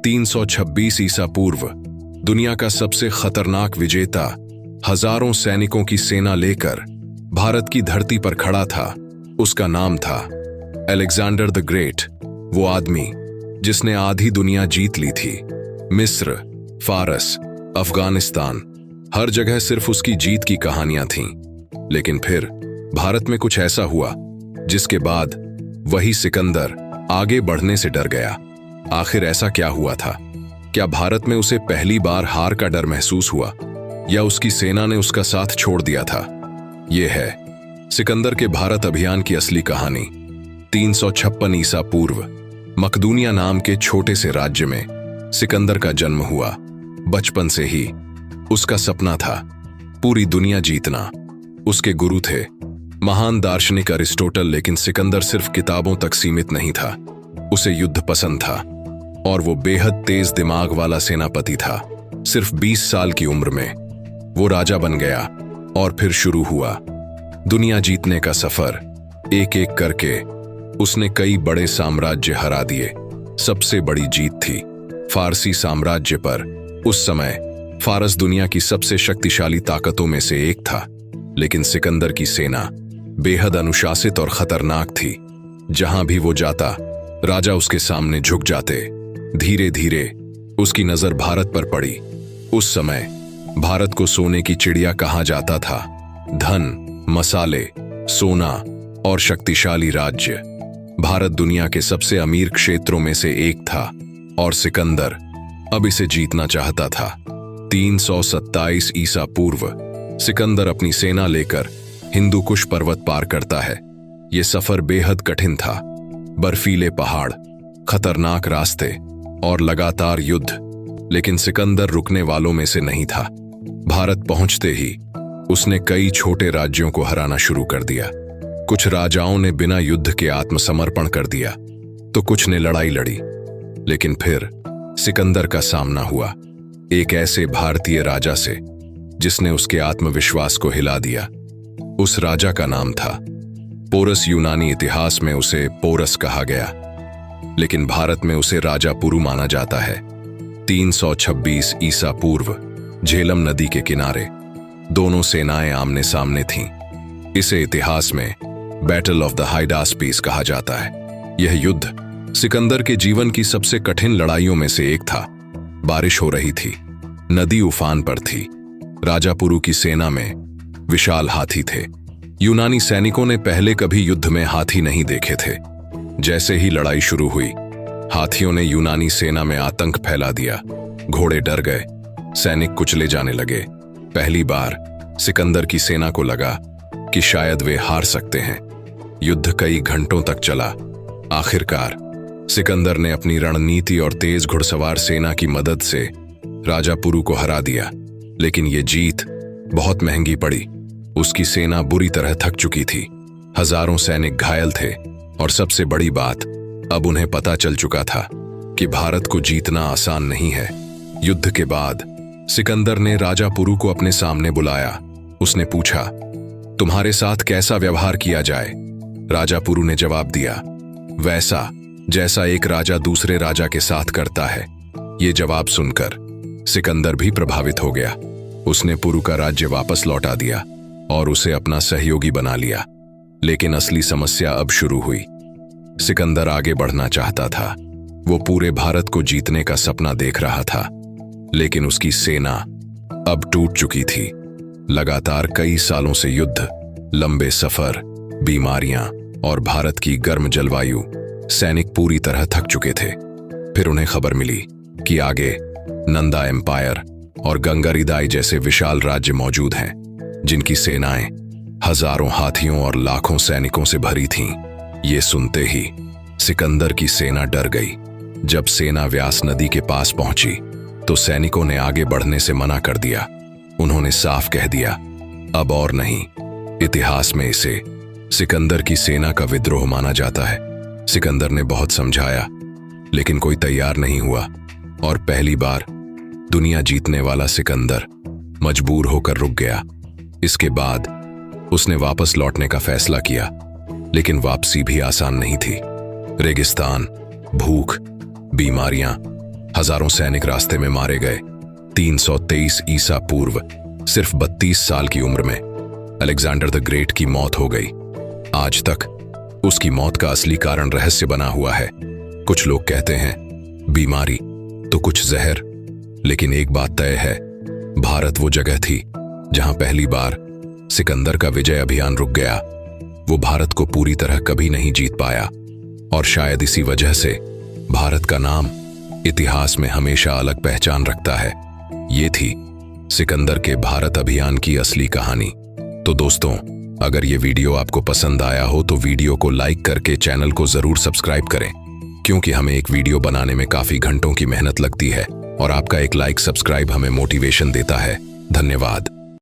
326 ईसा पूर्व दुनिया का सबसे खतरनाक विजेता हजारों सैनिकों की सेना लेकर भारत की धरती पर खड़ा था। उसका नाम था अलेक्जेंडर द ग्रेट, वो आदमी जिसने आधी दुनिया जीत ली थी। मिस्र, फारस, अफगानिस्तान, हर जगह सिर्फ उसकी जीत की कहानियां थीं। लेकिन फिर भारत में कुछ ऐसा हुआ जिसके बाद वही सिकंदर आगे बढ़ने से डर गया। आखिर ऐसा क्या हुआ था? क्या भारत में उसे पहली बार हार का डर महसूस हुआ या उसकी सेना ने उसका साथ छोड़ दिया था? यह है सिकंदर के भारत अभियान की असली कहानी। 356 ईसा पूर्व मकदूनिया नाम के छोटे से राज्य में सिकंदर का जन्म हुआ। बचपन से ही उसका सपना था पूरी दुनिया जीतना। उसके गुरु थे महान दार्शनिक अरिस्टोटल, लेकिन सिकंदर सिर्फ किताबों तक सीमित नहीं था। उसे युद्ध पसंद था और वो बेहद तेज दिमाग वाला सेनापति था। सिर्फ 20 साल की उम्र में वो राजा बन गया और फिर शुरू हुआ दुनिया जीतने का सफर। एक एक करके उसने कई बड़े साम्राज्य हरा दिए। सबसे बड़ी जीत थी फारसी साम्राज्य पर। उस समय फारस दुनिया की सबसे शक्तिशाली ताकतों में से एक था, लेकिन सिकंदर की सेना बेहद अनुशासित और खतरनाक थी। जहां भी वो जाता राजा उसके सामने झुक जाते। धीरे धीरे उसकी नजर भारत पर पड़ी। उस समय भारत को सोने की चिड़िया कहा जाता था। धन, मसाले, सोना और शक्तिशाली राज्य। भारत दुनिया के सबसे अमीर क्षेत्रों में से एक था और सिकंदर अब इसे जीतना चाहता था। 327 ईसा पूर्व सिकंदर अपनी सेना लेकर हिंदू कुश पर्वत पार करता है। ये सफर बेहद कठिन था। बर्फीले पहाड़, खतरनाक रास्ते और लगातार युद्ध। लेकिन सिकंदर रुकने वालों में से नहीं था। भारत पहुंचते ही उसने कई छोटे राज्यों को हराना शुरू कर दिया। कुछ राजाओं ने बिना युद्ध के आत्मसमर्पण कर दिया तो कुछ ने लड़ाई लड़ी। लेकिन फिर सिकंदर का सामना हुआ एक ऐसे भारतीय राजा से जिसने उसके आत्मविश्वास को हिला दिया। उस राजा का नाम था पोरस। यूनानी इतिहास में उसे पोरस कहा गया, लेकिन भारत में उसे राजा पुरु माना जाता है। 326 ईसा पूर्व झेलम नदी के किनारे दोनों सेनाएं आमने सामने थीं। इसे इतिहास में बैटल ऑफ द हाइडास्पीस कहा जाता है। यह युद्ध सिकंदर के जीवन की सबसे कठिन लड़ाइयों में से एक था। बारिश हो रही थी, नदी उफान पर थी। राजा पुरु की सेना में विशाल हाथी थे। यूनानी सैनिकों ने पहले कभी युद्ध में हाथी नहीं देखे थे। जैसे ही लड़ाई शुरू हुई, हाथियों ने यूनानी सेना में आतंक फैला दिया। घोड़े डर गए, सैनिक कुचले जाने लगे। पहली बार सिकंदर की सेना को लगा कि शायद वे हार सकते हैं। युद्ध कई घंटों तक चला। आखिरकार सिकंदर ने अपनी रणनीति और तेज घुड़सवार सेना की मदद से राजा पुरु को हरा दिया। लेकिन यह जीत बहुत महंगी पड़ी। उसकी सेना बुरी तरह थक चुकी थी। हजारों सैनिक घायल थे और सबसे बड़ी बात, अब उन्हें पता चल चुका था कि भारत को जीतना आसान नहीं है। युद्ध के बाद सिकंदर ने राजा पुरु को अपने सामने बुलाया। उसने पूछा, तुम्हारे साथ कैसा व्यवहार किया जाए? राजा पुरु ने जवाब दिया, वैसा जैसा एक राजा दूसरे राजा के साथ करता है। ये जवाब सुनकर सिकंदर भी प्रभावित हो गया। उसने पुरु का राज्य वापस लौटा दिया और उसे अपना सहयोगी बना लिया। लेकिन असली समस्या अब शुरू हुई। सिकंदर आगे बढ़ना चाहता था। वो पूरे भारत को जीतने का सपना देख रहा था, लेकिन उसकी सेना अब टूट चुकी थी। लगातार कई सालों से युद्ध, लंबे सफर, बीमारियां और भारत की गर्म जलवायु, सैनिक पूरी तरह थक चुके थे। फिर उन्हें खबर मिली कि आगे नंदा एम्पायर और गंगारीदाई जैसे विशाल राज्य मौजूद हैं, जिनकी सेनाएं हजारों हाथियों और लाखों सैनिकों से भरी थीं। ये सुनते ही सिकंदर की सेना डर गई। जब सेना व्यास नदी के पास पहुंची तो सैनिकों ने आगे बढ़ने से मना कर दिया। उन्होंने साफ कह दिया, अब और नहीं। इतिहास में इसे सिकंदर की सेना का विद्रोह माना जाता है। सिकंदर ने बहुत समझाया, लेकिन कोई तैयार नहीं हुआ और पहली बार दुनिया जीतने वाला सिकंदर मजबूर होकर रुक गया। इसके बाद उसने वापस लौटने का फैसला किया, लेकिन वापसी भी आसान नहीं थी। रेगिस्तान, भूख, बीमारियां हजारों सैनिक रास्ते में मारे गए। 323 ईसा पूर्व, सिर्फ 32 साल की उम्र में अलेक्जेंडर द ग्रेट की मौत हो गई। आज तक उसकी मौत का असली कारण रहस्य बना हुआ है। कुछ लोग कहते हैं बीमारी, तो कुछ जहर, लेकिन एक बात तय है, भारत वो जगह थी जहां पहली बार सिकंदर का विजय अभियान रुक गया। वो भारत को पूरी तरह कभी नहीं जीत पाया और शायद इसी वजह से भारत का नाम इतिहास में हमेशा अलग पहचान रखता है। ये थी सिकंदर के भारत अभियान की असली कहानी। तो दोस्तों, अगर ये वीडियो आपको पसंद आया हो तो वीडियो को लाइक करके चैनल को जरूर सब्सक्राइब करें, क्योंकि हमें एक वीडियो बनाने में काफी घंटों की मेहनत लगती है और आपका एक लाइक सब्सक्राइब हमें मोटिवेशन देता है। धन्यवाद।